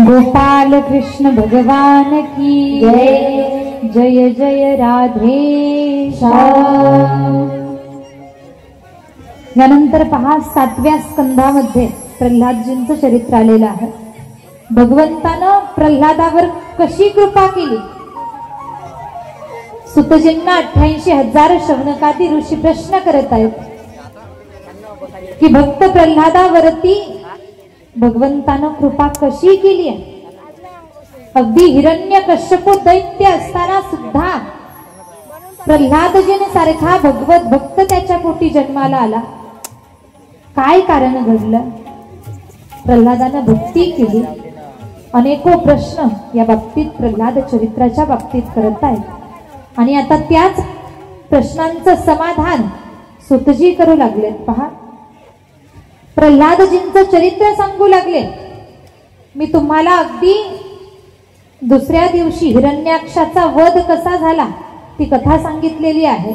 गोपाल कृष्ण भगवान की जय। जय जय राधे श्याम। यानंतर पहा 7व्या स्कंधामध्ये प्रल्हादजींचं चरित्र आलेलं आहे। भगवंतानं प्रल्हादावर कशी कृपा केली। सुतजींना 88,000 शौनकादी ऋषी प्रश्न करत आहेत की भक्त प्रल्हादावरती भगवंतानं कृपा कशी केली आहे। अगदी हिरण्यकश्यप दैत्य असताना सुद्धा प्रल्हादजींसारखा भगवत भक्त त्याच्या पोटी जन्माला आला। काय कारण घडलं। प्रल्हादानं भक्ती केली। अनेको प्रश्न या बाबतीत प्रल्हाद चरित्राच्या बाबतीत करत आहेत आणि आता त्याच प्रश्नांचं समाधान सुतजी करू लागलेत। पहा, प्रल्हादजींचं चरित्र सांगू लागले। मी तुम्हाला अगदी दुसऱ्या दिवशी हिरण्याक्षाचा वध कसा झाला ती कथा सांगितलेली आहे।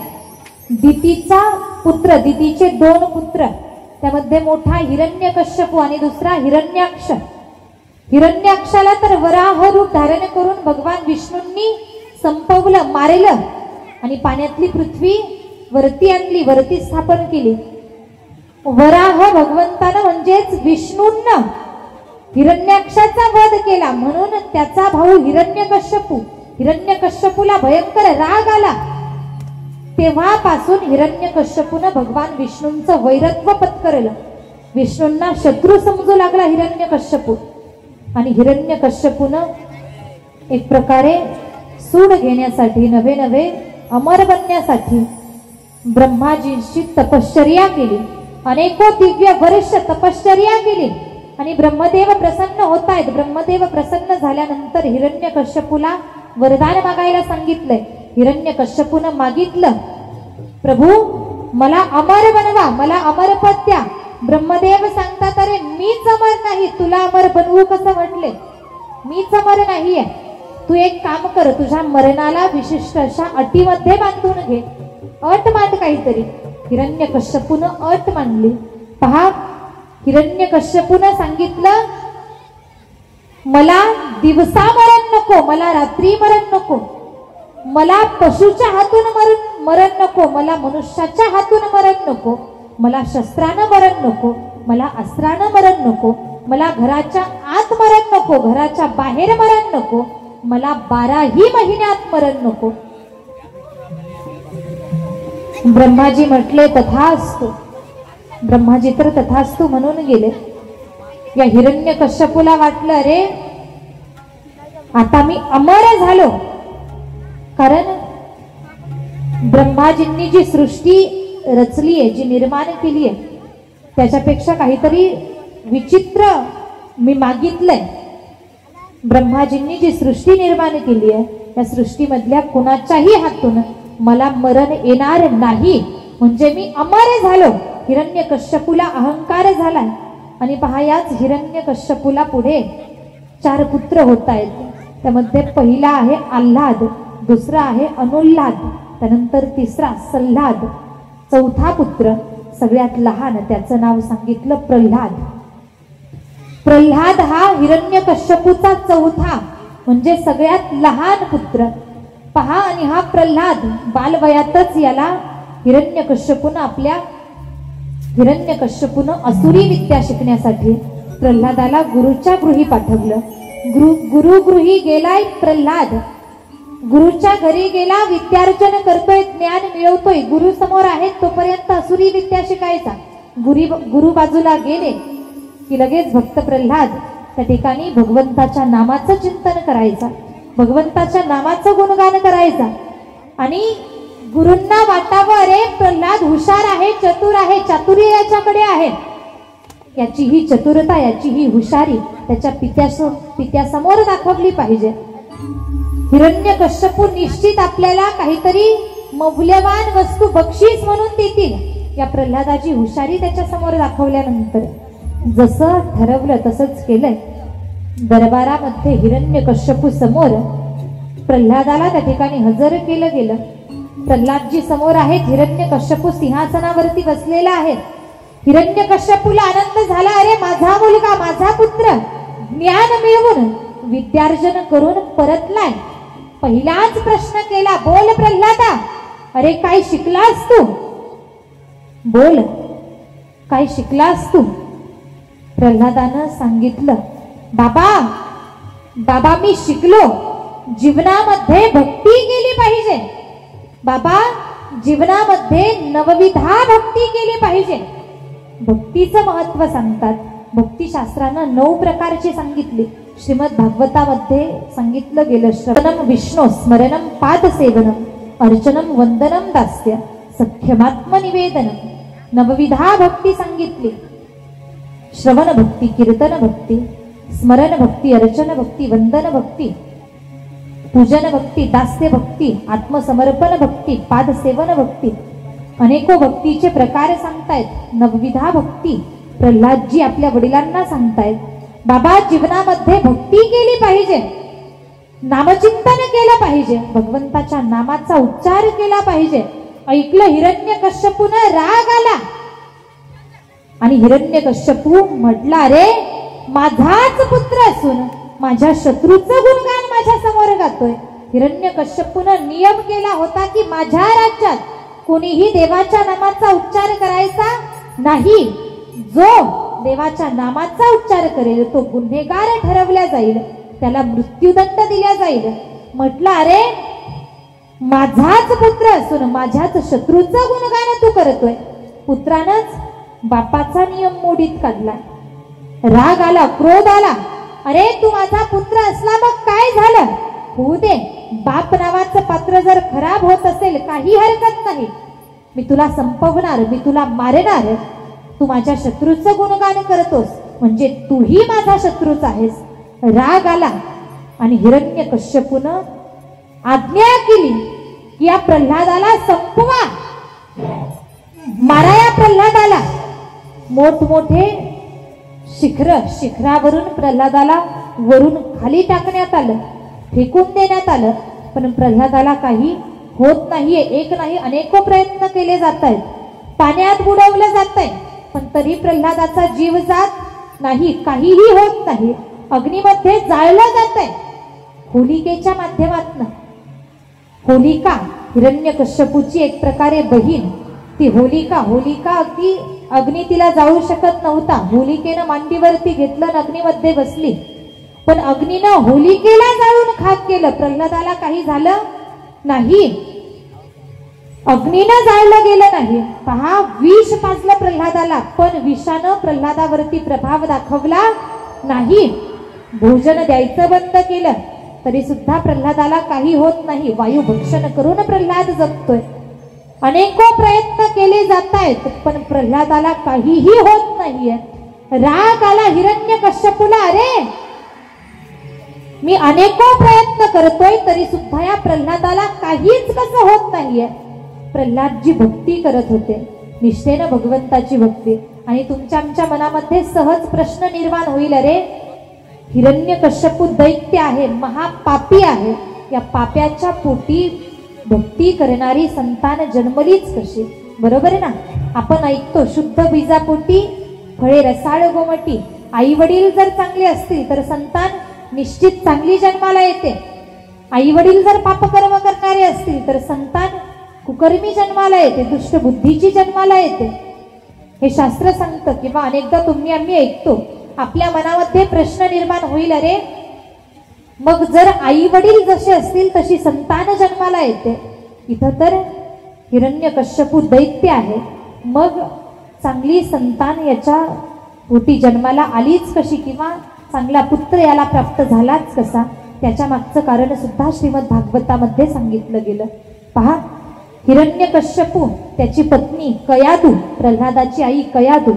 दितीचा पुत्र, दितीचे 2 पुत्र, त्यामध्ये मोठा हिरण्यकश्यप आणि दुसरा हिरण्याक्ष। हिरण्याक्षाला तर वराह रूप धारण करून भगवान विष्णूंनी संपवलं, मारलं आणि पाण्यातली पृथ्वी वरती आणली, वरती स्थापन केली। वराह भगवंतानं म्हणजेच विष्णूंना हिरण्याक्षाचा वध केला म्हणून त्याचा भाऊ हिरण्यकश्यपूला भयंकर राग आला। तेव्हापासून हिरण्यकश्यपूनं भगवान विष्णूंचं वैरत्व पत्करलं। विष्णूंना शत्रू समजू लागला हिरण्यकश्यपू आणि हिरण्यकश्यपूनं एक प्रकारे सूड घेण्यासाठी, नवे नवे अमर बनण्यासाठी ब्रह्माजींची तपश्चर्या केली। अनेको दिव्य वर्ष तपश्चर्या केली आणि ब्रह्मदेव प्रसन्न होत आहेत। ब्रह्मदेव प्रसन्न झाल्यानंतर हिरण्यकश्यपूला वरदान मागायला सांगितलंय। हिरण्यकश्यपूनं मागितलं, प्रभू मला अमर बनवा, मला अमरपद द्या। ब्रह्मदेव सांगतात, अरे मीच अमर नाही, तुला अमर बनवू कसं म्हटले, मीच अमर नाहीये। तू एक काम कर, तुझ्या मरणाला विशिष्ट अशा अटीमध्ये बांधून घे, अट मांड काहीतरी। हिरण्यकश्यपूनं अट मांडली। पहा, हिरण्यकश्यपूनं सांगितलं, मला दिवसा मरण नको, मला रात्री मरण नको, मला पशुच्या हातून मरण नको, मला मनुष्याच्या हातून मरण नको, मला शस्त्रानं मरण नको, मला अस्त्रानं मरण नको, मला घराच्या आत मरण नको, घराच्या बाहेर मरण नको, मला 12ही महिन्यात मरण नको। ब्रह्माजी म्हटले तथास्तु। ब्रह्माजी तर तथास्तु म्हणून गेले। या हिरण्यकश्यपूला वाटलं, अरे आता मी अमर झालो, कारण ब्रह्माजींनी जी सृष्टी रचली आहे, जी निर्माण केली आहे, त्याच्यापेक्षा काहीतरी विचित्र मी मागितलंय। ब्रह्माजींनी जी सृष्टी निर्माण केली आहे त्या सृष्टीमधल्या कोणाच्याही हातून मला मरण येणार नाही, म्हणजे मी अमर झालो। हिरण्यकश्यपूला अहंकार झालाय आणि पहा, याच हिरण्यकश्यपूला पुढे 4 पुत्र होत आहेत। त्यामध्ये पहिला आहे आल्हाद, दुसरा आहे अनुल्हाद, त्यानंतर तिसरा सल्हाद, चौथा पुत्र सगळ्यात लहान, त्याचं नाव सांगितलं प्रल्हाद। प्रल्हाद हा हिरण्यकश्यपूचा चौथा म्हणजे सगळ्यात लहान पुत्र। पहा, आणि हा प्रल्हाद बालवयातच याला हिरण्यकश्यपूनं असुरी विद्या शिकण्यासाठी प्रल्हादाला गुरुच्या गृही पाठवलं। गुरुगृही गेलाय प्रल्हाद, गुरुच्या घरी गेला, विद्यार्जन करतोय, ज्ञान मिळवतोय। गुरु समोर आहेत तोपर्यंत असुरी विद्या शिकायचा। गुरु बाजूला गेले की लगेच भक्त प्रल्हाद त्या ठिकाणी भगवंताच्या नामाचं चिंतन करायचा, भगवंताच्या नामाचं गुणगान करायचा आणि गुरूंना वाटावं, अरे प्रल्हाद हुशार आहे, चतुर आहे, चातुर्य याच्याकडे आहे, याची ही चतुरता, याची ही हुशारी त्याच्या पित्यासमोर दाखवली पाहिजे। हिरण्यकश्यपू निश्चित आपल्याला काहीतरी मौल्यवान वस्तू बक्षीस म्हणून देतील। या प्रल्हादाची हुशारी त्याच्या समोर दाखवल्यानंतर जसं ठरवलं तसंच केलंय। दरबारामध्ये हिरण्यकश्यपू समोर प्रल्हादाला त्या ठिकाणी हजर केलं गेलं। प्रल्हादजी समोर आहेत, हिरण्यकश्यपू सिंहासनावरती बसलेला आहे। हिरण्यकश्यपूला आनंद झाला, अरे माझा मुलगा, माझा पुत्र ज्ञान मिळवून विद्यार्जन करून परतलाय. पहिलाच प्रश्न केला, बोल प्रल्हादा, अरे काय शिकलास तू? बोल, काय शिकलास तू? प्रल्हादानं सांगितलं, बाबा बाबा मी शिकलो, जीवनामध्ये भक्ती केली पाहिजे. बाबा जीवनामध्ये नवविधा भक्ती केली पाहिजे. भक्तीचं महत्व सांगतात. भक्तिशास्त्रानं 9 प्रकारची सांगितली. श्रीमद भागवतामध्ये सांगितलं गेलं, श्रवणम विष्णू स्मरणम पादसेवनम अर्चनम वंदनम दास्य सख्यमात्मनिवेदनम. नवविधा भक्ती सांगितली. श्रवण भक्ती, कीर्तन भक्ती, स्मरण भक्ती, अर्चन भक्ती, वंदन भक्ती, पूजन भक्ती, दास्य भक्ती, आत्मसमर्पण भक्ती, पादसेवन भक्ती. अनेको भक्तीचे प्रकार सांगतायत. नवविधा भक्ती प्रल्हादजी आपल्या वडिलांना सांगतायत. बाबा जीवनामध्ये भक्ती केली पाहिजे, नामचिंतन केलं पाहिजे, भगवंताच्या नामाचा उच्चार केला पाहिजे. ऐकलं हिरण्यकश्यपूनं राग आला आणि हिरण्यकश्यपू म्हटला, रे माझाच पुत्र असून माझ्या शत्रूचं गुणगान माझ्या समोर गातोय. हिरण्यकश्यपूनं नियम केला होता की माझ्या राज्यात कोणीही देवाच्या नामाचा उच्चार करायचा नाही. जो देवाच्या नामाचा उच्चार करेल तो गुन्हेगार ठरवला जाईल, त्याला मृत्यूदंड दिला जाईल. म्हटलं, अरे माझाच पुत्र असून माझ्याच शत्रूचं गुणगान तू करतोय. पुत्रानंच बापाचा नियम मोडीत काढला. राग आला, क्रोध आला. अरे तू माझा पुत्र असला मग काय झालं? होऊ दे, बाप नावाचं पात्र जर खराब होत असेल काही हरकत नाही, मी तुला संपवणार, मी तुला मारणार. तू माझ्या शत्रूचं गुणगान करतोस म्हणजे तूही माझा शत्रूच आहेस. राग आला आणि हिरण्यकश्यपूनं आज्ञा केली की या प्रल्हादाला संपवा, मारा या प्रल्हादाला. मोठमोठे शिखरावरून प्रल्हादाला वरून खाली टाकण्यात आलं, फेकून देण्यात आलं. पण प्रल्हादाला काही होत नाहीये. एक नाही, अनेक प्रयत्न केले जात आहेत. पाण्यात बुडवलं जात आहे पण तरी प्रल्हादाचा जीव जात नाही, काहीही होत नाही. अग्नीमध्ये जाळलं जात आहे. होलिकेच्या माध्यमातून, होलिका हिरण्यकश्यपूची एक प्रकारे बहीण, ती होलिका अगदी अग्नी तिला जाळू शकत नव्हता. होलिकेनं मांडीवरती घेतलं, अग्नीमध्ये बसली. पण अग्नीनं होलिकेला जाळून खाक केलं. प्रल्हादाला काही झालं नाही, अग्नीनं जाळलं गेलं नाही. पहा, विष पाजलं प्रल्हादाला पण विषानं प्रल्हादावरती प्रभाव दाखवला नाही. भोजन द्यायचं बंद केलं तरी सुद्धा प्रल्हादाला काही होत नाही. वायू भक्षण करून प्रल्हाद जगतोय. अनेको प्रयत्न केले जात आहेत पण प्रल्हादाला काहीही होत नाहीये. राग आला हिरण्यकश्यपूला, अरे मी अनेको प्रयत्न करतोय तरी सुद्धा या प्रल्हादाला काहीच कसं होत नाहीये. प्रल्हादजी भक्ती करत होते, निष्ठेनं भगवंताची भक्ती. आणि तुमच्या आमच्या मनामध्ये सहज प्रश्न निर्माण होईल, अरे हिरण्यकश्यपू दैत्य आहे, महापापी आहे, या पाप्याच्या पोटी भक्ती करणारी संतान जन्मलीच कशी? बरोबर आहे ना? आपण ऐकतो शुद्ध बीजापोटी फळे रसाळ गोमटी. आई वडील जर चांगले असतील तर संतान निश्चित चांगली जन्माला येते. आई वडील जर पापकर्म करणारे असतील तर संतान कुकर्मी जन्माला येते, दुष्ट बुद्धीची जन्माला येते. हे शास्त्र सांगतं. किंवा अनेकदा तुम्ही आम्ही ऐकतो, आपल्या मनामध्ये प्रश्न निर्माण होईल, अरे मग जर आई वडील जसे असतील तशी संतान जन्माला येते. इथं तर हिरण्यकश्यपू दैत्य आहे, मग चांगली संतान याच्या पोटी जन्माला आलीच कशी? किंवा चांगला पुत्र याला प्राप्त झालाच कसा? त्याच्या मागचं कारण सुद्धा श्रीमद भागवतामध्ये सांगितलं गेलं. पहा, हिरण्यकश्यपू, त्याची पत्नी कयादू, प्रल्हादाची आई कयादू,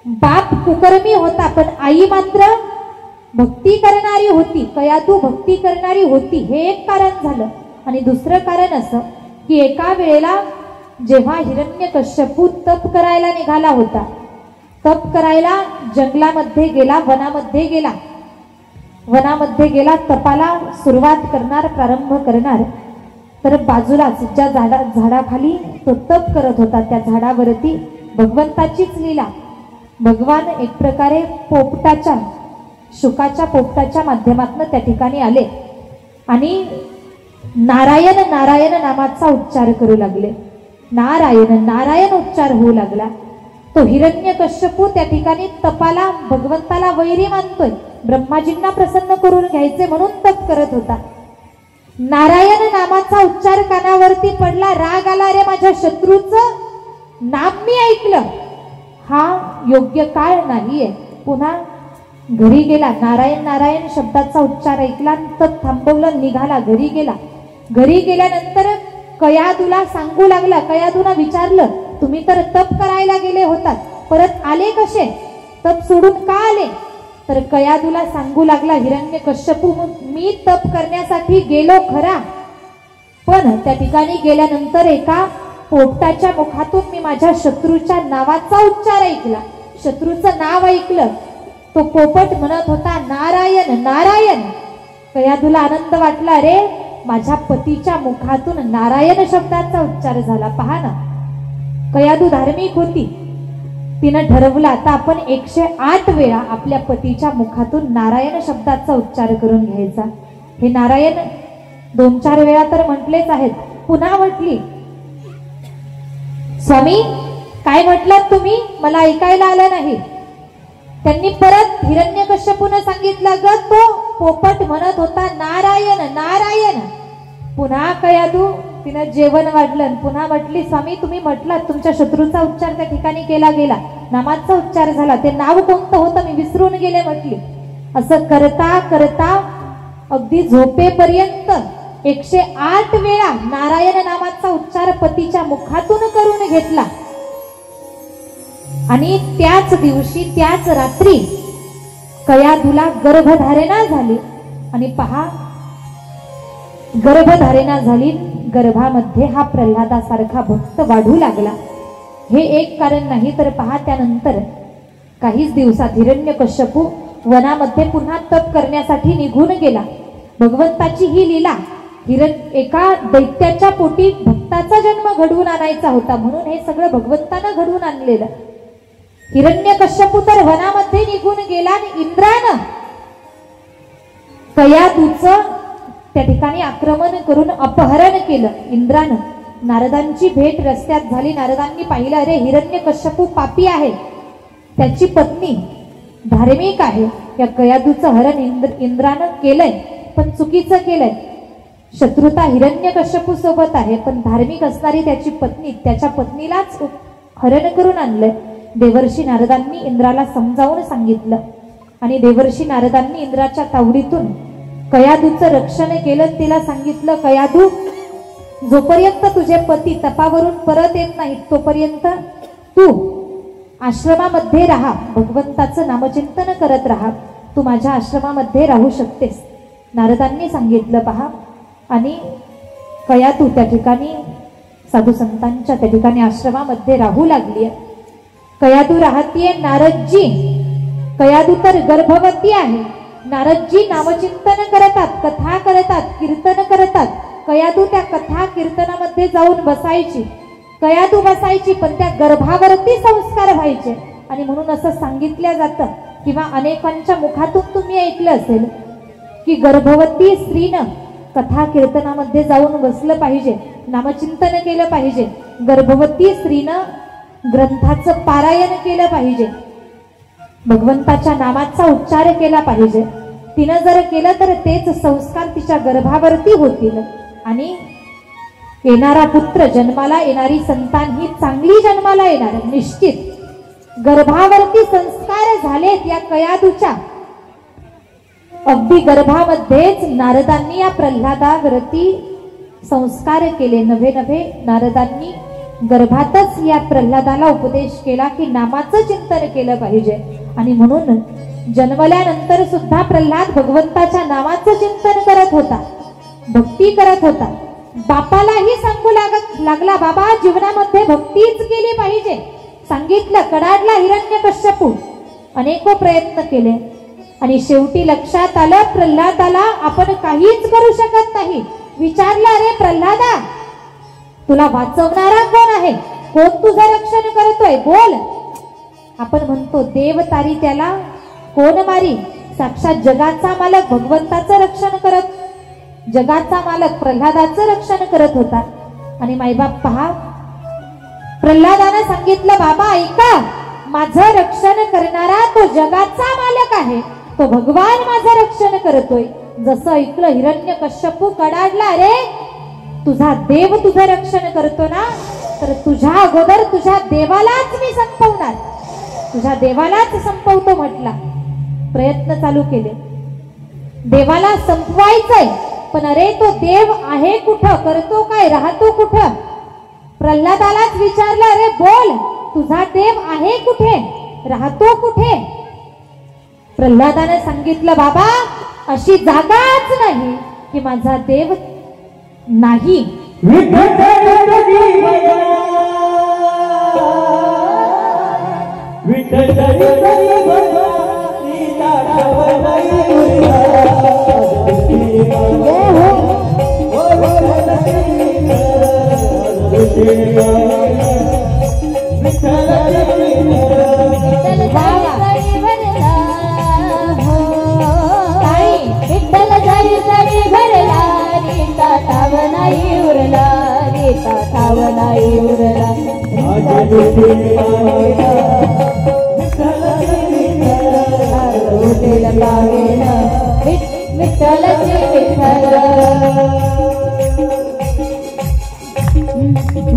बाप कुकर्मी होता पण आई मात्र भक्ती करणारी होती. कयादू भक्ती करणारी होती, हे एक कारण झालं. आणि दुसरं कारण असं की एका वेळेला जेव्हा हिरण्यकश्यपू तप करायला निघाला होता, तप करायला जंगलामध्ये गेला, वनामध्ये गेला, तपाला सुरुवात करणार, प्रारंभ करणार. तर बाजूलाच ज्या झाडाखाली तो तप करत होता त्या झाडावरती भगवंताचीच लीला. भगवान एक प्रकारे पोपटाच्या शुकाच्या पोपटाच्या माध्यमातून त्या ठिकाणी आले आणि नारायण नारायण नामाचा उच्चार करू लागले. नारायण नारायण उच्चार होऊ लागला. तो हिरण्यकश्यपू त्या ठिकाणी तपाला भगवंताला वैरी मानतोय, ब्रह्माजींना प्रसन्न करून घ्यायचे म्हणून तप करत होता. नारायण नामाचा उच्चार कानावरती पडला. राग आला, रे माझ्या शत्रूचं नाम मी ऐकलं, हा योग्य काळ नाहीये. पुन्हा घरी गेला. नारायण नारायण शब्दाचा उच्चार ऐकला, तप थांबवलं, निघाला, घरी गेला. घरी गेल्यानंतर कयादूला सांगू लागला. कयादूला विचारलं, तुम्ही तर तप करायला गेले होतात, परत आले कसे? तप सोडून का आले? तर कयादूला सांगू लागला हिरण्यकश्यपू, मी तप करण्यासाठी गेलो खरा, पण त्या ठिकाणी गेल्यानंतर एका पोपटाच्या मुखातून मी माझ्या शत्रूच्या नावाचा उच्चार ऐकला. शत्रूचं नाव ऐकलं. तो पोपट म्हणत होता नारायण नारायण. कयादूला आनंद वाटला, रे माझ्या पतीच्या मुखातून नारायण शब्दाचा उच्चार झाला. पहा ना, कयादू धार्मिक होती. तिनं ठरवलं आता आपण 108 वेळा आपल्या पतीच्या मुखातून नारायण शब्दाचा उच्चार करून घ्यायचा. हे नारायण 2-4 वेळा तर म्हटलेच आहेत. पुन्हा म्हटली, स्वामी काय म्हटलात तुम्ही? मला ऐकायला आलं नाही. त्यांनी परत हिरण्यकश्यपूने सांगितलं, ग तो पोपट म्हणत होता नारायण नारायण. पुन्हा कयादू तिनं जेवण वाढलं. पुन्हा म्हटली, स्वामी तुम्ही म्हटलात, तुमच्या शत्रूचा उच्चार त्या ठिकाणी केला गेला, नामाचा उच्चार झाला, ते नाव कोणतं होतं मी विसरून गेले म्हटली. असं करता करता अगदी झोपेपर्यंत 108 वेळा नारायण नामाचा उच्चार पतीच्या मुखातून करून घेतला. आणि त्याच दिवशी त्याच रात्री कयादूला गर्भधारणा झाली. आणि पहा, गर्भधारणा झाली, गर्भामध्ये हा प्रल्हादासारखा भक्त वाढू लागला. हे एक कारण नाही तर पहा, त्यानंतर काहीच दिवसात हिरण्यकश्यपू वनामध्ये पुन्हा तप करण्यासाठी निघून गेला. भगवंताची ही लीला, एका दैत्याच्या पोटी भक्ताचा जन्म घडवून आणायचा होता, म्हणून हे सगळं भगवंतानं घडवून आणलेलं. हिरण्यकश्यपू तर वनामध्ये निघून गेला आणि इंद्रानं कयादूचं त्या ठिकाणी आक्रमण करून अपहरण केलं. इंद्रानं नारदांची भेट रस्त्यात झाली. नारदांनी पाहिलं, अरे हिरण्यकश्यपू पापी आहे, त्याची पत्नी धार्मिक आहे. या कयादूचं हरण इंद्रानं केलंय, पण चुकीचं केलंय. शत्रुता हिरण्यकश्यपू सोबत आहे, पण धार्मिक असणारी त्याची पत्नी, त्याच्या पत्नीलाच हरण करून आणलंय. देवर्षी नारदांनी इंद्राला समजावून सांगितलं आणि देवर्षी नारदांनी इंद्राच्या तावडीतून कयादूचं रक्षण केलं. तिला सांगितलं, कयादू जोपर्यंत तुझे पती तपावरून परत येत नाहीत तोपर्यंत तू आश्रमामध्ये राहा, भगवंताचं नामचिंतन करत राहा, तू माझ्या आश्रमामध्ये राहू शकतेस. नारदांनी सांगितलं पहा. आणि कयादू त्या ठिकाणी साधू संतांच्या त्या ठिकाणी आश्रमामध्ये राहू लागली. कयादू राहतीये नारदजी. कयादू तर गर्भवती आहे. नारदजी नामचिंतन करतात, कथा करतात, कीर्तन करतात. कयादू त्या कथा कीर्तनामध्ये जाऊन बसायची. कयादू बसायची, पण त्या गर्भावरती संस्कार व्हायचे. आणि म्हणून असं सांगितलं जातं किंवा अनेकांच्या मुखातून तुम्ही ऐकलं असेल की गर्भवती स्त्रीनं कथा कीर्तनामध्ये जाऊन बसलं पाहिजे, नामचिंतन केलं पाहिजे. गर्भवती स्त्रीनं ग्रंथाचं पारायण केलं पाहिजे, भगवंताच्या नामाचा उच्चार केला पाहिजे. तिनं जर केलं तर तेच संस्कार तिच्या गर्भावरती होतील आणि येणारा पुत्र, जन्माला येणारी संतान ही चांगली जन्माला येणार निश्चित. गर्भावरती संस्कार झालेत या कयादूच्या. अगदी गर्भामध्येच नारदांनी या प्रल्हादावरती संस्कार केले. नवे नवे नारदांनी गर्भातच या प्रल्हादाला उपदेश केला की नामाचं चिंतन केलं पाहिजे. आणि म्हणून जन्मल्यानंतर सुद्धा प्रल्हाद भगवंताच्या नामाचं चिंतन करत होता, भक्ती करत होता. बापालाही सांगू लागला, बाबा जीवनामध्ये भक्तीच केली पाहिजे. सांगितलं, कडाडला हिरण्यकश्यपू, अनेको प्रयत्न केले आणि शेवटी लक्षात आलं प्रल्हादाला आपण काहीच करू शकत नाही. विचारलं, अरे प्रल्हादा, तुला वाचवणारा कोण आहे? कोण तुझं रक्षण करतोय? बोल. आपण म्हणतो देव तारी त्याला कोण मारी, साक्षात जगाचा मालक भगवंताचं रक्षण करत, जगाचा मालक प्रल्हादाचं रक्षण करत होता. आणि माईबाप पहा, प्रल्हादानं सांगितलं, बाबा ऐका, माझं रक्षण करणारा तो जगाचा मालक आहे, तो भगवान माझं रक्षण करतोय. जसं ऐकलं हिरण्यकश्यपू कडाडला, रे तुझा देव तुझं रक्षण करतो ना, तर तुझ्या अगोदर तुझ्या देवालाच मी संपवणार, तुझ्या देवालाच संपवतो म्हटला. प्रयत्न चालू केले, देवाला संपवायचंय, पण अरे तो देव आहे कुठं, करतो काय, राहतो कुठं? प्रल्हादालाच विचारलं, अरे बोल, तुझा देव आहे कुठे, राहतो कुठे? प्रल्हादाने सांगितलं, बाबा अशी जागाच नाही की माझा देव नाही.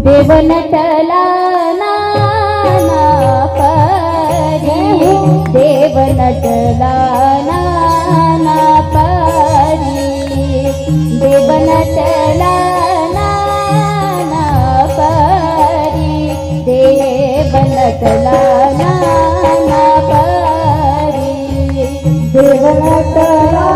देव नटला नाना परी, देव नटला नाना परी, देव नटला नाना परी, देव नटला नाना परी, देव नटला नाना परी, देव नटला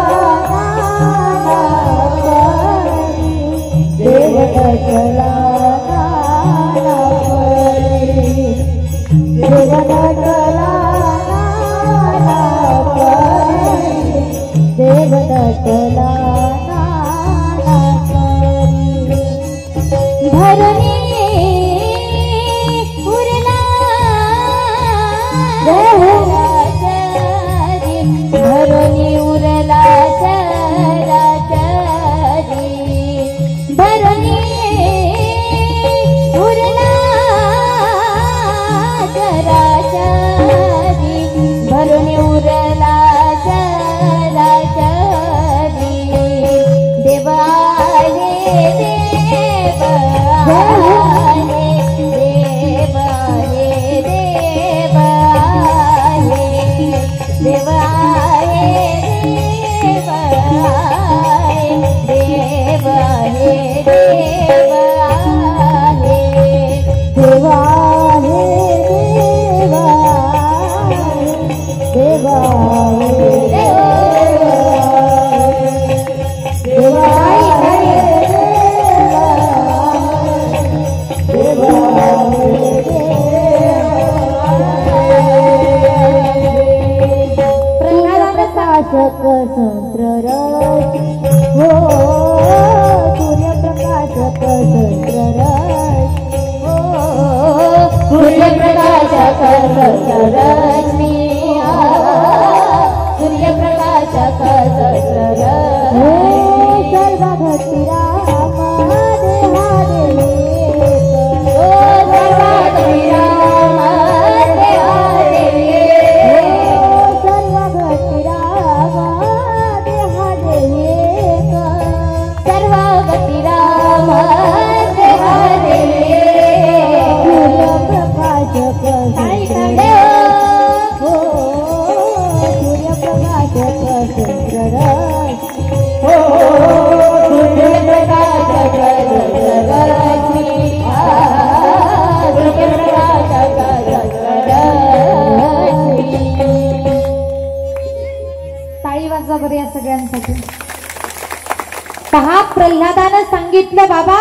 पहा, प्रल्हादानं सांगितलं, बाबा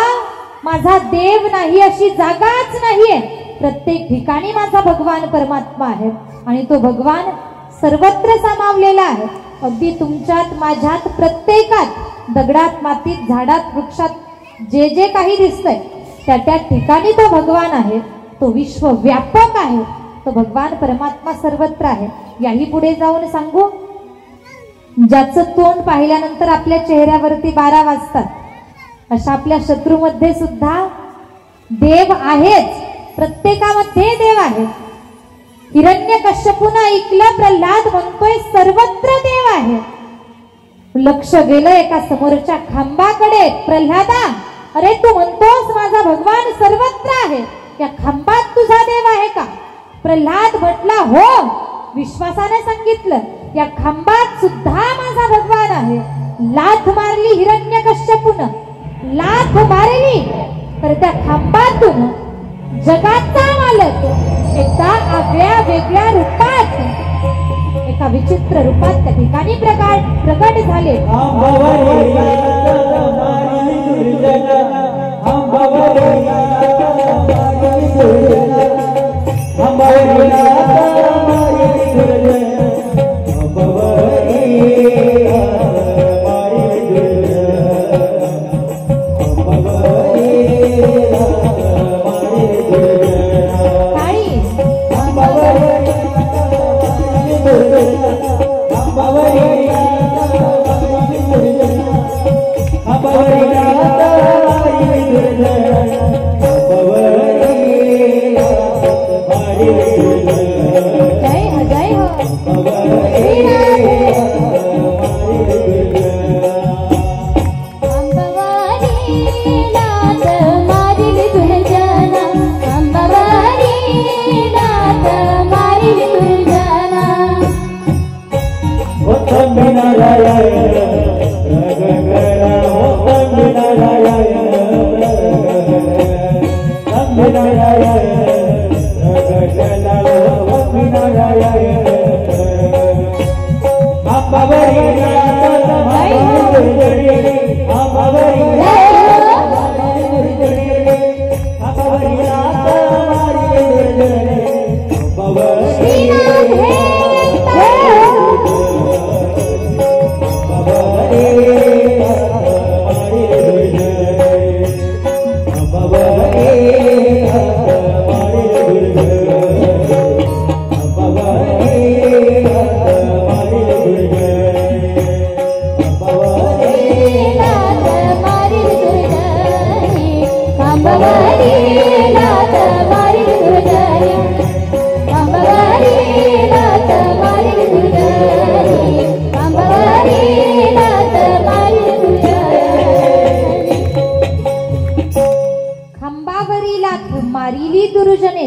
माझा देव नाही अशी जागाच नाहीये, प्रत्येक ठिकाणी माझा भगवान परमात्मा आहे आणि तो भगवान सर्वत्र सामावलेला आहे. अगदी तुमच्यात, माझ्यात, प्रत्येकात, दगडात, मातीत, झाडात, वृक्षात जे जे काही दिसतंय त्या त्या ठिकाणी तो भगवान आहे. तो विश्वव्यापक आहे, तो भगवान परमात्मा सर्वत्र आहे. याही पुढे जाऊन सांगू, ज्याचं तोंड पाहिल्यानंतर आपल्या चेहऱ्यावरती 12 वाजतात, अशा आपल्या शत्रूमध्ये सुद्धा देव आहेच, प्रत्येकामध्ये देव आहे. हिरण्यकश्यपूने ऐकलं, प्रल्हाद म्हणतोय सर्वत्र देव आहे. लक्ष गेलं एका समोरच्या खांबाकडे. प्रल्हादा, अरे तू म्हणतोस माझा भगवान सर्वत्र आहे, या खांबात तुझा देव आहे का? प्रल्हाद म्हटला हो, विश्वासाने सांगितलं, या खांबात सुद्धा माझा भगवान आहे. लाथ मारली हिरण्यकश्यपूनं, लाथ मारली तर त्या खांबातून जगाचा मालक एकदा आगळ्या वेगळ्या रूपात, एका विचित्र रूपात त्या ठिकाणी प्रकट झाले.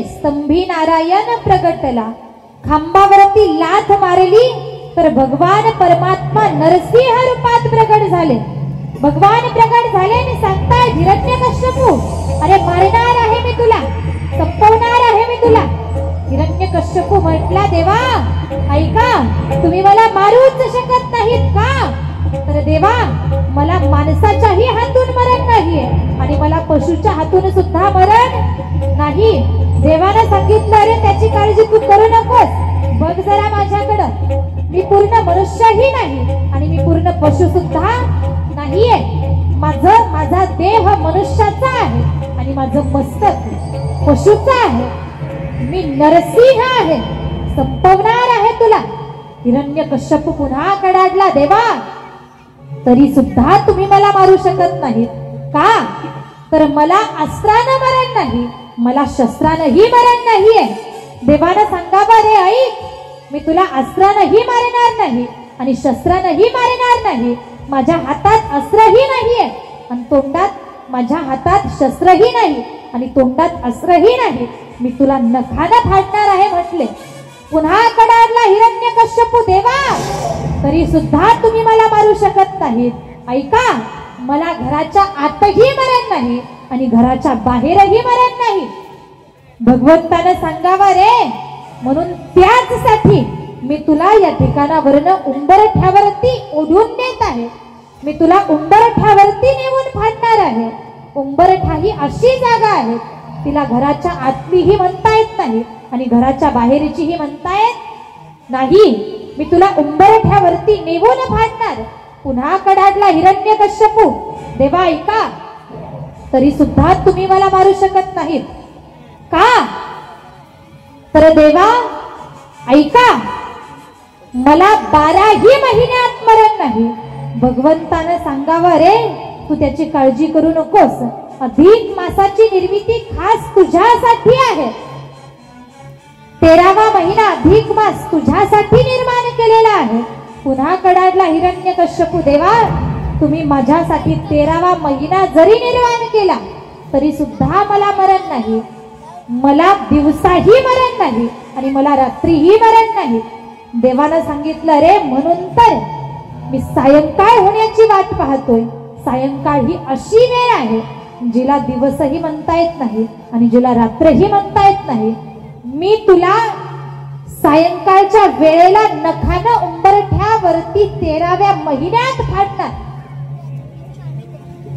स्तंभी नारायण प्रगटला. खांबावरती लाथ मारली तर भगवान परमात्मा नरसिंह रूपात प्रगट झाले. भगवान प्रगट झाले आणि सांगताय हिरण्यकश्यपू, अरे मारणार आहे मी तुला, संपवणार आहे मी तुला. हिरण्यकश्यपू म्हटला, देवा ऐका, तुम्ही मला मारूच शकत नाहीत का? तर देवा, मला माणसाच्याही हातून मरण नाहीये आणि मला पशुच्या हातून सुद्धा मरण नाही. देवानं सांगितलं, अरे त्याची काळजी तू करू नकोस, बघ जरा माझ्याकडं, मी पूर्ण मनुष्यही नाही आणि मी पूर्ण पशु सुद्धा नाहीये. माझा देह मनुष्याचा आहे आणि माझं मस्तक पशुचं आहे. मी नरसिंह आहे, संपवणार आहे तुला. हिरण्यकश्यप पुन्हा कडाडला, देवा तरी सुद्धा तुम्ही मला मारू शकत नाही का? तर मला अस्त्रानं मरण नाही, मला शस्त्रानंही मरण नाहीये. देवानं सांगावं, रे ऐक, मी तुला अस्त्रानंही मारणार नाही आणि शस्त्रानंही मारणार नाही. माझ्या हातात अस्त्रही नाहीये आणि तोंडात माझ्या हातात शस्त्रही नाही आणि तोंडात अस्त्रही नाही. मी तुला नखानं फाडणार आहे म्हटले. पुन्हा कडाडला हिरण्यकश्यपू, देवा तरी सुद्धा तुम्ही मला मारू शकत नाहीत. ऐका, मला घराच्या आतही मरण नाही आणि घराच्या बाहेरही मरण नाही. भगवंतानं सांगावा रे, म्हणून त्याचसाठी मी तुला या ठिकाणावरनं उंबरठ्यावरती ओढून नेत आहे. मी तुला उंबरठ्यावरती नेऊन फाडणार आहे. उंबरठा ही अशी जागा आहे, तिला घराच्या आतलीही म्हणता येत नाही आणि घराच्या बाहेरचीही म्हणता येत नाही. मी तुला उंबरठ्यावरती नेऊन फाडणार. पुन्हा कडाडला हिरण्यकश्यपू, देवा ऐका, तरी सुद्धा तुम्ही मला मारू शकत नाहीत का? तर देवा ऐका, मला 12ही महिन्यात मरण नाही. भगवंतानं सांगावं रे तू त्याची काळजी करू नकोस. अधिक मासाची निर्मिती खास तुझ्यासाठी आहे. 13वा महिना अधिक मास तुझ्यासाठी निर्माण केलेला आहे. पुन्हा कडाडला हिरण्यकश्यपू, देवा तुम्ही माझ्यासाठी 13वा महिना जरी निर्माण केला तरी सुद्धा मला मरण नाही. मला दिवसाही मरण नाही आणि मला रात्रीही मरण नाही. देवानं सांगितलं रे म्हणून तर मी सायंकाळ होण्याची वाट पाहतोय. सायंकाळ ही अशी वेळ आहे जिला दिवसही म्हणता येत नाही आणि जिला रात्रही म्हणता येत नाही. मी तुला सायंकाळच्या वेळेला नखानं उंबरठ्यावरती 13व्या महिन्यात फाडणार.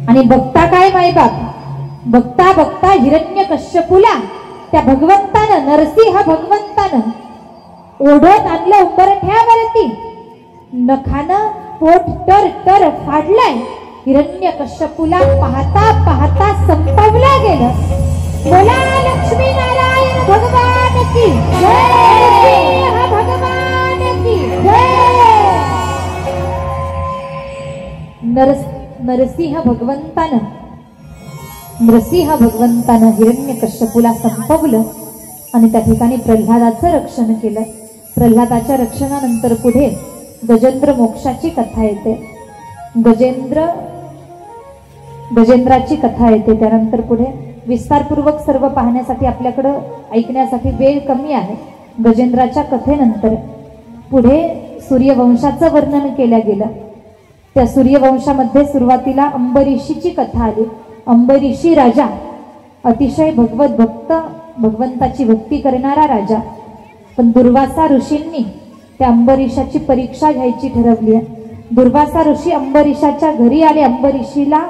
आणि बघता काय मायबाप, बघता बघता हिरण्यकश्यपूला त्या भगवंतानं, नरसिंह भगवंतानं ओढत आणलं उंबरठ्यावरती. नखानं पोट टर टर फाडलाय. हिरण्यकश्यपूला पाहता पाहता संपवलं गेलं. बोला लक्ष्मी नारायण भगवान की जय, भगवान की जय. नरसिंह भगवंतानं हिरण्यकश्यपूला संपवलं आणि त्या ठिकाणी प्रल्हादाचं रक्षण केलं. प्रल्हादाच्या रक्षणानंतर पुढे गजेंद्र मोक्षाची कथा येते. गजेंद्राची कथा येते. त्यानंतर पुढे विस्तारपूर्वक सर्व पाहण्यासाठी आपल्याकडं ऐकण्यासाठी वेळ कमी आहे. गजेंद्राच्या कथेनंतर पुढे सूर्यवंशाचं वर्णन केलं गेलं. त्या सूर्यवंशामध्ये सुरुवातीला अंबरीषीची कथा आली. अंबरीषी राजा अतिशय भगवत भक्त, भगवंताची भक्ती करणारा राजा. पण दुर्वासा ऋषींनी त्या अंबरीषाची परीक्षा घ्यायची ठरवली आहे. दुर्वासा ऋषी अंबरीषाच्या घरी आले. अंबरीषीला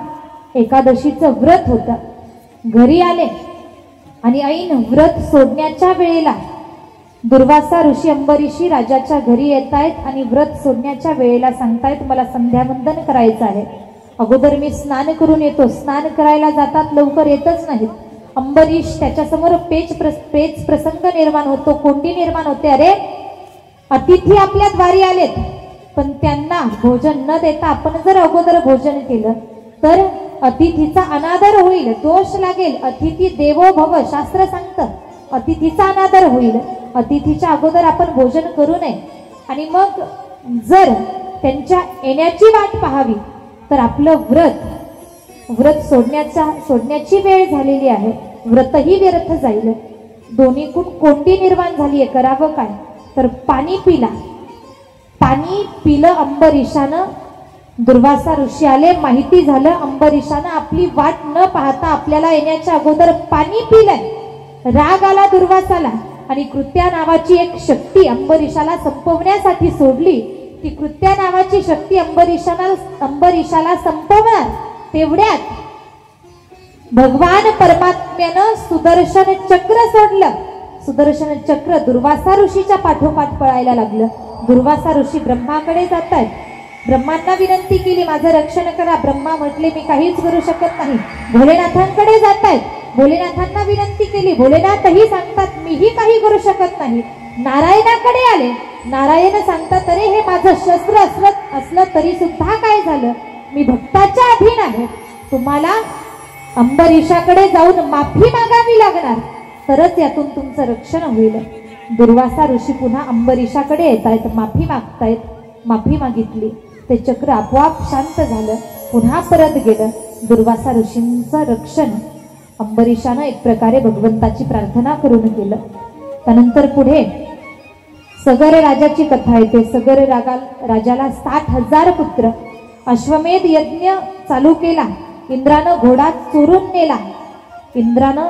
एकादशीचं व्रत होतं. घरी आले आणि ऐन व्रत सोडण्याच्या वेळेला दुर्वासा ऋषी अंबरीषी राजाच्या घरी येत आहेत आणि व्रत सोडण्याच्या वेळेला सांगतायत मला संध्यावंदन करायचं आहे. अगोदर मी स्नान करून येतो. स्नान करायला जातात, लवकर येतच नाहीत. अंबरीष त्याच्यासमोर पेच प्रसंग निर्माण होतो, कोंडी निर्माण होते. अरे अतिथी आपल्या द्वारी आलेत पण त्यांना भोजन न देता आपण जर अगोदर भोजन केलं तर अतिथीचा अनादर होईल, दोष लागेल. अतिथी देवो भव शास्त्र सांगतं. अतिथीचा अनादर होईल. अतिथीच्या अगोदर आपण भोजन करू नये. आणि मग जर त्यांच्या येण्याची वाट पाहावी तर आपलं व्रत सोडण्याची वेळ झालेली आहे. व्रतही व्यर्थ जाईल. दोन्हीकडून कोंडी निर्माण झाली आहे. करावं काय तर पाणी पिलं अंबरीषानं. दुर्वासा ऋषी आले, माहिती झालं अंबरीषानं आपली वाट न पाहता आपल्याला येण्याच्या अगोदर पाणी पिलंय. राग आला दुर्वासाला आणि कृत्या नावाची एक शक्ती अंबरीषाला संपवण्यासाठी सोडली. ती कृत्या नावाची शक्ती अंबरीषाला संपवणार. तेवढ्यात भगवान परमात्म्यानं सुदर्शन चक्र सोडलं. सुदर्शन चक्र दुर्वासा ऋषीच्या पाठोपाठ पळायला लागलं. दुर्वासा ऋषी ब्रह्माकडे जात आहेत. ब्रह्मांना विनंती केली माझं रक्षण करा. ब्रह्मा म्हटले मी काहीच करू शकत नाही. भोलेनाथांकडे जात आहेत. भोलेनाथांना विनंती केली. भोलेनाथही सांगतात मीही काही करू शकत नाही. नारायणाकडे आले. नारायण सांगतात अरे हे माझं शस्त्र असलं तरी सुद्धा काय झालं, मी भक्ताच्या अधीन आहे. तुम्हाला अंबरीषाकडे जाऊन माफी मागावी लागणार तरच यातून तुमचं रक्षण होईल. दुर्वासा ऋषी पुन्हा अंबरीषाकडे येत आहेत, माफी मागतायत. माफी मागितली. ते चक्र आपोआप शांत झालं. पुन्हा परत गेलं. दुर्वासा ऋषींचं रक्षण अंबरीषानं एक प्रकारे भगवंताची प्रार्थना करून केलं. त्यानंतर पुढे सगर राजाची कथा येते. सगर राजाला 60,000 पुत्र. अश्वमेध यज्ञ चालू केला. इंद्रानं घोडा चोरून नेला. इंद्रानं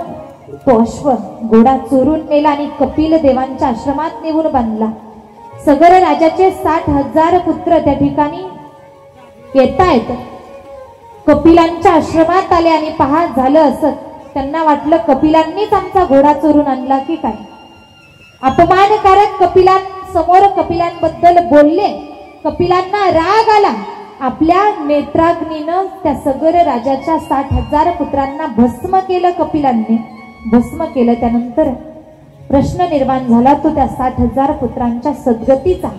तो अश्व घोडा चोरून नेला आणि कपिल देवांच्या आश्रमात नेऊन बांधला. सगर राजाचे 60,000 पुत्र त्या ठिकाणी येतायत. कपिलांच्या आश्रमात आले आणि पहा झालं असं. त्यांना वाटलं कपिलांनीच आमचा घोडा चोरून आणला की काय. अपमानकारक कपिलांसमोर कपिलांबद्दल बोलले. कपिलांना राग आला. आपल्या नेत्राग्नीनं त्या सगर राजाच्या 60,000 पुत्रांना भस्म केलं. कपिलांनी भस्म केलं. त्यानंतर प्रश्न निर्माण झाला तो त्या 60,000 पुत्रांच्या सद्गतीचा.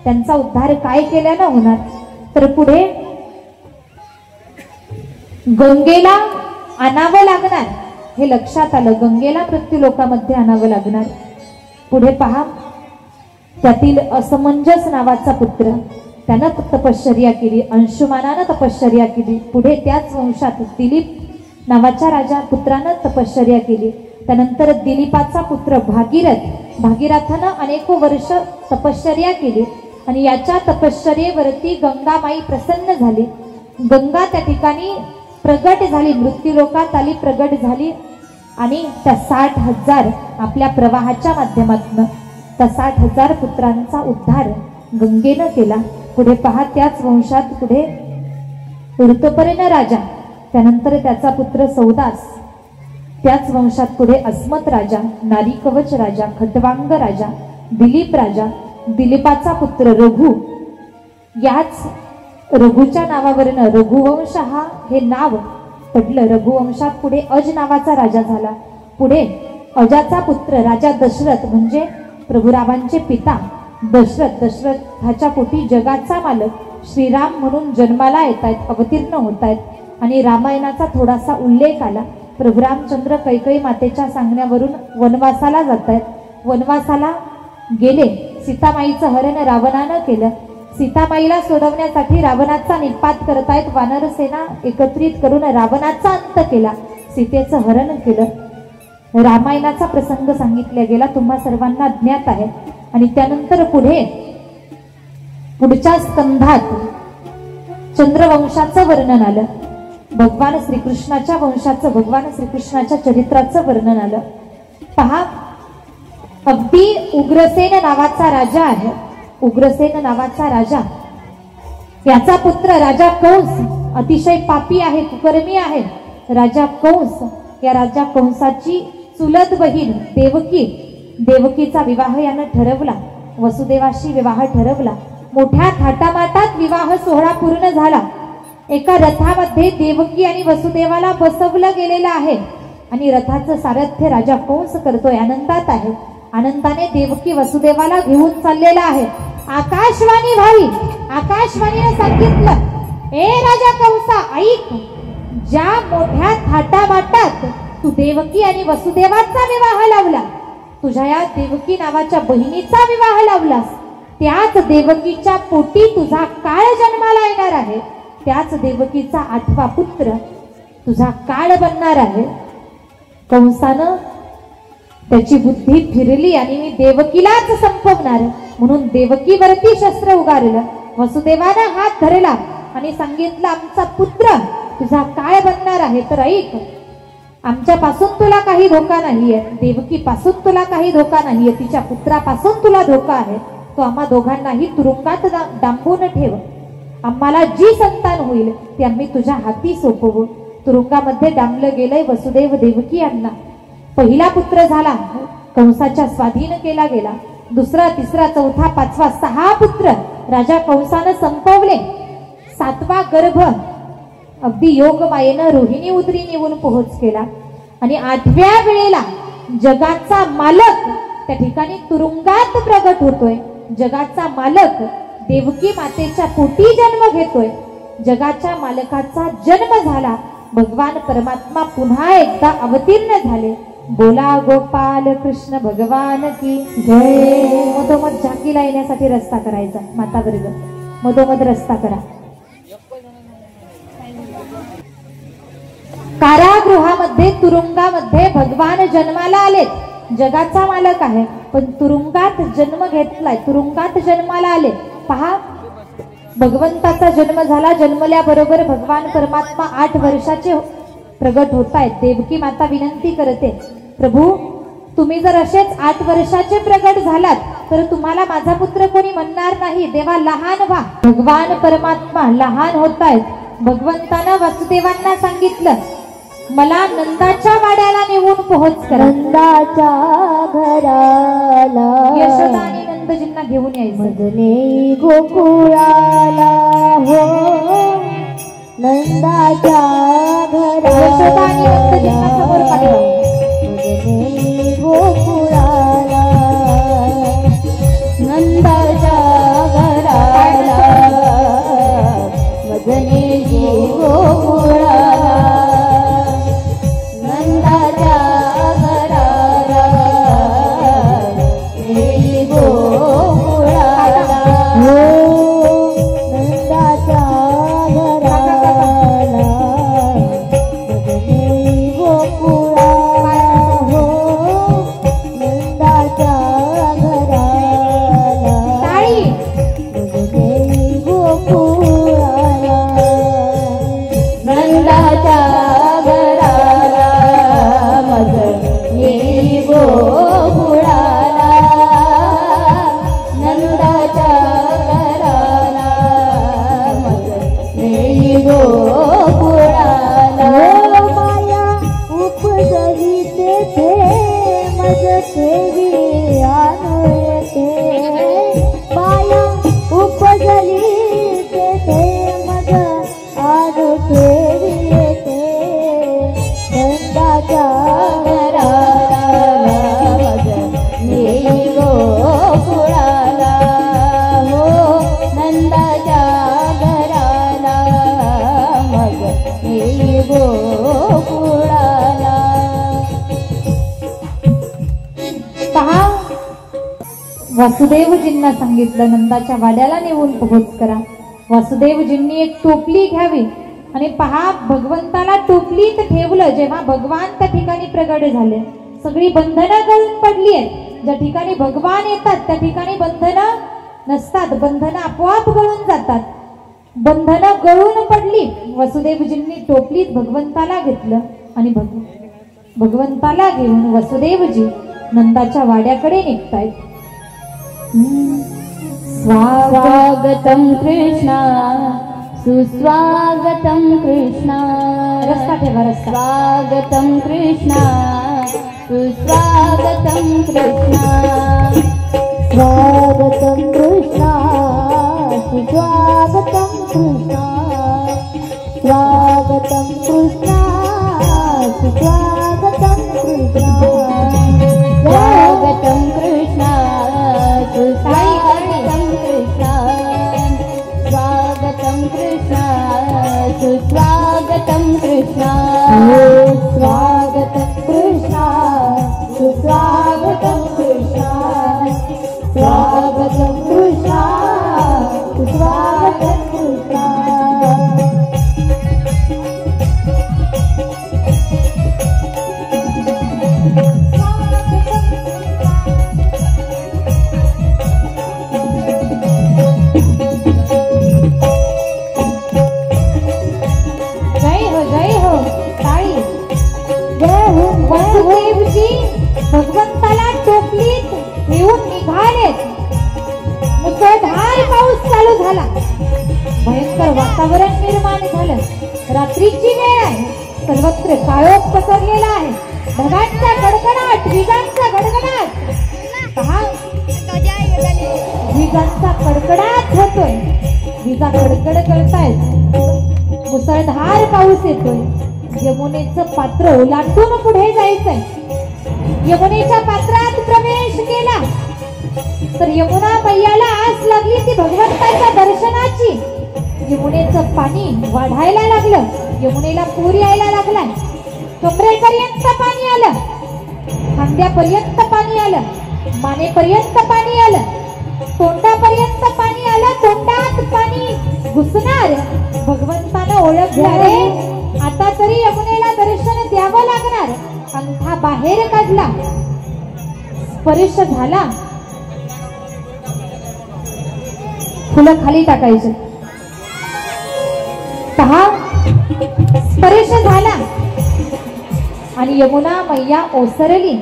त्यांचा उद्धार काय केल्यानं होणार? तर पुढे गंगेला आणावं लागणार, हे लक्षात आलं. गंगेला मृत्यू लोकामध्ये आणावं लागणार. पुढे पहा, त्यातील असमंजस नावाचा पुत्र, त्यानं तपश्चर्या केली, अंशुमानानं तपश्चर्या केली. पुढे त्याच वंशात दिलीप नावाच्या राजा पुत्रानं तपश्चर्या केली. त्यानंतर दिलीपाचा पुत्र भागीरथानं अनेको वर्ष तपश्चर्या केली आणि याच्या तपश्चर्येवरती गंगामाई प्रसन्न झाली. गंगा त्या ठिकाणी प्रगट झाली, मृत्यू लोकात आली, प्रगट झाली आणि त्या 60,000 आपल्या प्रवाहाच्या माध्यमातून त्या 60,000 पुत्रांचा उद्धार गंगेनं केला. पुढे पहा, त्याच वंशात पुढे ऋतुपर्ण राजा, त्यानंतर त्याचा पुत्र सौदास, त्याच वंशात पुढे अस्मत राजा, नारी कवच राजा, खटवांग राजा, दिलीप राजा, दिलीपाचा पुत्र रघु. याच रघुच्या नावावरनं रघुवंश हे नाव पडलं. रघुवंशात पुढे अज नावाचा राजा झाला. पुढे अजाचा पुत्र राजा दशरथ म्हणजे प्रभुरावांचे पिता दशरथाच्या पोटी जगाचा मालक श्रीराम म्हणून जन्माला येत आहेत, अवतीर्ण होत आहेत. आणि रामायणाचा थोडासा उल्लेख आला. प्रभू रामचंद्र कैकेयी मातेच्या सांगण्यावरून वनवासाला जात आहेत. वनवासाला गेले, सीतामाईचं हरण रावणानं केलं. सीतामाईला सोडवण्यासाठी रावणाचा निपात करतायत. वानरसेना एकत्रित करून रावणाचा अंत केला, सीतेचं हरण केलं. रामायणाचा प्रसंग सांगितला गेला, तुम्हा सर्वांना ज्ञात आहे. आणि त्यानंतर पुढच्या स्कंधात चंद्रवंशाचं वर्णन आलं. भगवान श्रीकृष्णाच्या वंशाचं, भगवान श्रीकृष्णाच्या चरित्राचं वर्णन आलं. पहा, अगदी उग्रसेन नावाचा राजा आहे. उग्रसेन नावाचा राजा, याचा पुत्र राजा कंस अतिशय पापी आहे, कुकर्मी आहे. राजा कंस, या राजा कंसाची चुलत बहीण देवकीचा विवाह यानं ठरवला. वसुदेवाशी विवाह ठरवला. मोठ्या थाटामाटात विवाह सोहळा पूर्ण झाला. एका रथामध्ये देवकी आणि वसुदेवाला बसवलं गेलेलं आहे आणि रथाचं सारथ्य राजा कंस करतोय, आनंदात आहे. आनंदाने देवकी वसुदेवाला घेऊन चाललेला आहे. आकाशवाणी व्हावी, आकाशवाणीने सांगितलं, ए राजा कंसा ऐक, ज्या मोठ्या थाटामाटात तू देवकी आणि वसुदेवाचा विवाह लावला, तुझ्या या देवकी नावाच्या बहिणीचा विवाह लावलास, त्याच देवकीच्या पोटी तुझा काळ जन्माला येणार आहे. त्याच देवकीचा 8वा पुत्र तुझा काळ बनणार आहे. कंसानं त्याची बुद्धी फिरली आणि मी देवकीलाच संपवणार म्हणून देवकीवरती शस्त्र उगारलं. वसुदेवानं हात धरला आणि सांगितलं, आमचा पुत्र तुझा काळ बनणार आहे, तर ऐक, आमच्यापासून तुला काही धोका नाहीये, देवकीपासून तुला काही धोका नाहीये, तिच्या पुत्रापासून तुला धोका आहे. तो आम्हा दोघांनाही तुरुंगात डांबून ठेव. आम्हाला जी संतान होईल ती आम्ही तुझ्या हाती सोपवू. तुरुंगामध्ये डांबलं गेलंय वसुदेव देवकी यांना. पहिला पुत्र झाला, कंसाच्या स्वाधीन केला गेला. दुसरा, तिसरा, चौथा, 5वा, 6 पुत्र राजा कंसानं संपवले. 7वा गर्भ अगदी योग मायेनं रोहिणी उदरी नेऊन पोहोच केला. आणि 8व्या वेळेला जगाचा मालक त्या ठिकाणी तुरुंगात प्रगट होतोय. जगाचा मालक देवकी मातेच्या पोटी जन्म घेतोय. जगाच्या मालकाचा जन्म झाला. भगवान परमात्मा पुन्हा एकदा अवतीर्ण झाले. बोला गोपाल कृष्ण भगवान की जय. मधोमध झाकीला येण्यासाठी रस्ता करायचा. माता वर्ग मधोमध रस्ता करा. कारागृहामध्ये, तुरुंगामध्ये भगवान जन्माला आलेत. जगाचा मालक आहे पण तुरुंगात जन्म घेतलाय, तुरुंगात जन्माला आले. पहा, भगवंताचा जन्म झाला. जन्मल्याबरोबर भगवान परमात्मा 8 वर्षाचे प्रगट होत आहेत. देवकी माता विनंती करते, प्रभू तुम्ही जर असेच 8 वर्षाचे प्रगट झालात तर तुम्हाला माझा पुत्र कोणी म्हणणार नाही. देवा लहान व्हा. भगवान परमात्मा लहान होत आहेत. भगवंतानं वसुदेवांना सांगितलं, मला नंदाच्या वाड्याला नेऊन पोहोच करा. नंदाच्या घराला यशोदा आणि नंदजींना घेऊन यायचं. मजले गोकुळाला हो, नंदाच्या घराला यशोदा आणि नंदजींना समोर पाठवा. मजले गोकुळाला नंदाच्या गोकुळाला माया उपजली तेथे मज ठेवी आणू येते माया उपजली तेथे मज आणू ठेवी येते नंदाच्या घराला मज येई गोकुळाला हो नंदाच्या घराला मग येई गोकुळाला पहा वासुदेवजींना सांगितलं नंदाच्या वाड्याला नेऊन पोहोच करा. वासुदेवजींनी एक टोपली घ्यावी आणि पहा भगवंताला टोपलीत ठेवलं. जेव्हा भगवान त्या ठिकाणी प्रगट झाले सगळी बंधनं गळून पडली आहेत. ज्या ठिकाणी भगवान येतात त्या ठिकाणी बंधनं नसतात, बंधनं आपोआप गळून जातात. बंधनं गळून पडली. वसुदेवजींनी टोपलीत भगवंताला घेतलं आणि भगवंताला घेऊन वसुदेवजी नंदाच्या वाड्याकडे निघतायत. स्वागतं कृष्णा सुस्वागतं कृष्णा रस्ता ठेवा रस्ता. स्वागतं कृष्णा सुस्वागतं कृष्णा स्वागतं कृष्णा सुस्वागतं कृष्णा स्वागतं कृष्णा सुस्वागतं कृष्णा स्वागतं कृष्णा सुस्वागतं कृष्णा स्वागतं कृष्णा सुस्वागतं कृष्णा स्वागतं कृष्णा सुस्वागतं कृष्णा स्वागतं कृष्णा सुस्वागतं कृष्णा वसुदेवजी भगवंताला टोपलीत घेऊन निघालेत. मुसळधार पाऊस चालू झाला. भयंकर वातावरण निर्माण झालं. रात्रीची वेळ आहे. सर्वत्र काळोख पसरलेला आहे. ढगांचा गडगडाट, विजांचा गडगडाट. पहा विजांचा कडकडाट होतोय. विजा कडकड करतायत. मुसळधार पाऊस येतोय. यमुनेचं पात्र ओलांडून पुढे जायचंय. यमुनेच्या पात्रात प्रवेश केला तर यमुना मैयाला आस लागली ती भगवंताच्या दर्शनाची. यमुनेचं पाणी वाढायला लागलं. यमुनेला पूर यायला लागला. कमरेपर्यंत पाणी आलं, खांद्यापर्यंत पाणी आलं, मानेपर्यंत पाणी आलं, तोंडापर्यंत पाणी आलं. तोंडात पाणी घुसणार. भगवंतानं ओळखणारे आता तरी यमुनेला दर्शन द्यावं लागणार. अंगठा बाहेर काढला, स्पर्श झाला. फुलं खाली टाकायचे. पहा स्पर्श झाला आणि यमुना मैया ओसरली.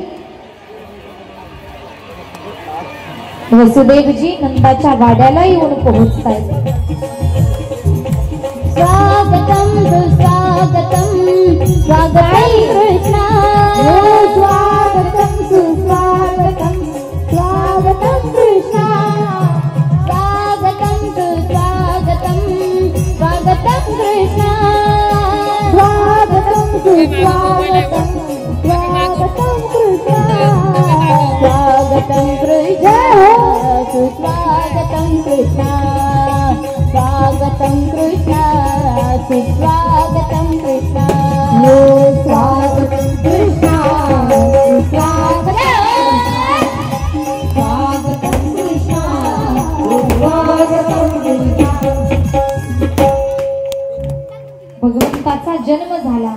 वसुदेवजी नंदाच्या वाड्याला येऊन पोहोचतायत. स्वागतं सुस्वागतं स्वागतं कृष्णा स्वागतं सुस्वागतं स्वागतं कृष्णा स्वागतं सुस्वागतं स्वागतं कृष्णा स्वागतं सुस्वागतं स्वागतं कृष्णा स्वागतं कृष्णा सुस्वागतं कृष्णा स्वागतं कृष्णा सुस्वागतं कृष्णा स्वागतं कृष्णा स्वागतं कृष्णा स्वागतं कृष्णा. भगवंताचा जन्म झाला.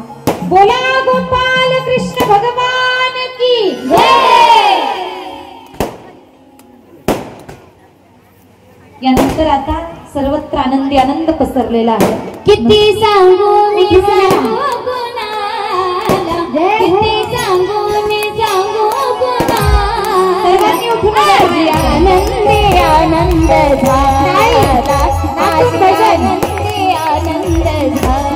बोला गोपाल कृष्ण भगवान की जय. यानंतर आता सर्वत्र आनंदी आनंद पसरलेला आहे. किती सांगू मी सांगू कुणाला किती सांगू मी सांगू कुणाला सर्वांनी उठून आनंदी आनंद झाला आनंदी आनंद झाला.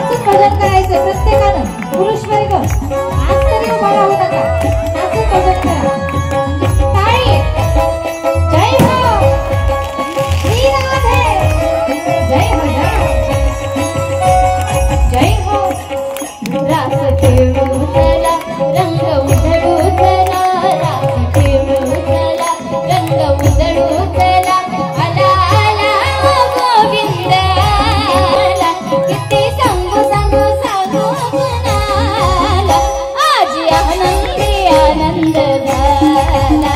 नाचून भजन करायचं प्रत्येकानं. पुरुष वर्ग आज तरी उभा राहू नका, नाचून भजन करा. टाळी. जय हो श्री राधे. जय हो जय हो. रास खेळू चला रंग उधळू चला, रास खेळू चला रंग उधळू चला, आला आला गोविंद आला, किती सांगू सांगू सांगू कुणाला, आज आनंदी आनंद झाला,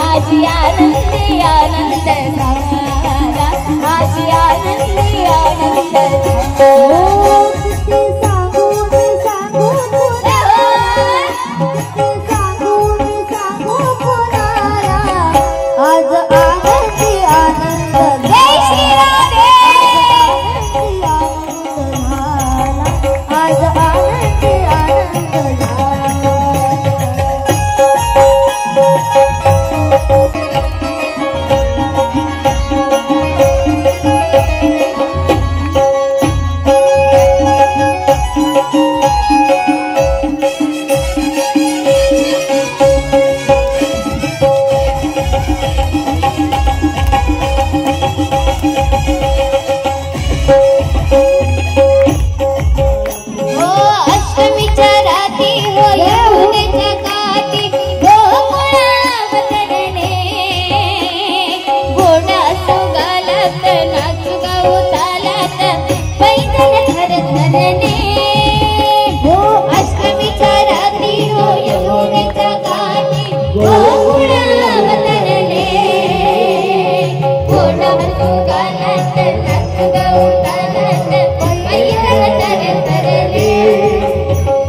आज आनंदी आनंद झाला, आज आनंदी आनंद झाला. आज आनंदी आनंद जय श्री राधे. आज आनंदी आनंद झाला. हो अष्टमीच्या रात्री हो यमुनेच्या काठी गोकुळावतरणे, गोडा सुगालात नाचू गाऊ तालात पैदल धरणे. हो अष्टमीच्या रात्री हो यमुनेच्या काठी गोकुळावतरणे, गोडा सुगालात नाचू गाऊ तालात पैदल धरणे.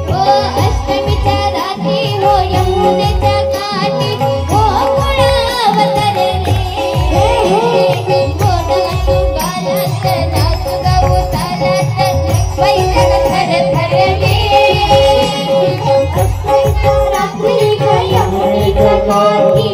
हो अष्टमीच्या रात्री हो यमुनेच्या काठी गोकुळावतरणे, गोडा सुगालात नाचू गाऊ तालात पैदल धरणे. अष्टमीच्या रात्री हो यमुनेच्या काठी